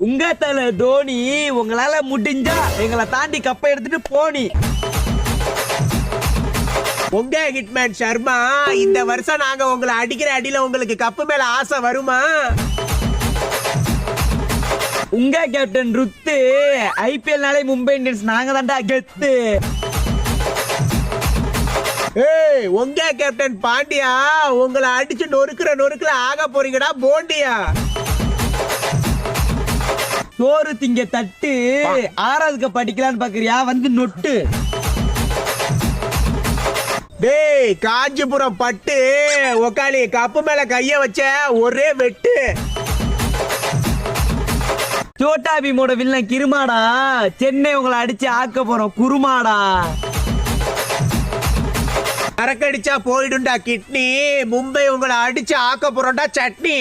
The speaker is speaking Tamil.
உங்க தல தோனி உங்களால முடிஞ்சா எங்களை தாண்டி கப்பை எடுத்துட்டு போனி. உங்க ஹிட்மேன் சர்மா, இந்த வருஷம் நாங்க உங்களை அடிக்கிற அடியில உங்களுக்கு கப்பு மேல ஆசை வருமா? உங்க கேப்டன் ருத்து, ஐபிஎல் நாளே மும்பை இந்தியன்ஸ் நாங்க தான்டா கெத்து. ஏய், உங்க கேப்டன் பாண்டியா, உங்களை அடிச்சு நொறுக்குல ஆக போறீங்கடா போண்டியா. சோறு திங்க தட்டு ஆறாவதுக்கு படிக்கலான்னு பாக்குறியா? வந்து நொட்டு. டேய், காஞ்சிபுரம் பட்டு உக்காளி கப்பு மேல கைய வச்ச ஒரே வெட்டு. சோட்டா பீமோட வில்லன் கிருமாடா, சென்னை உங்களை அடிச்சு ஆக்க போறோம் குருமாடா. அரக்கடிச்சா போயிடும்டா கிட்னி, மும்பை உங்களை அடிச்சு ஆக்க போறோம்டா சட்னி.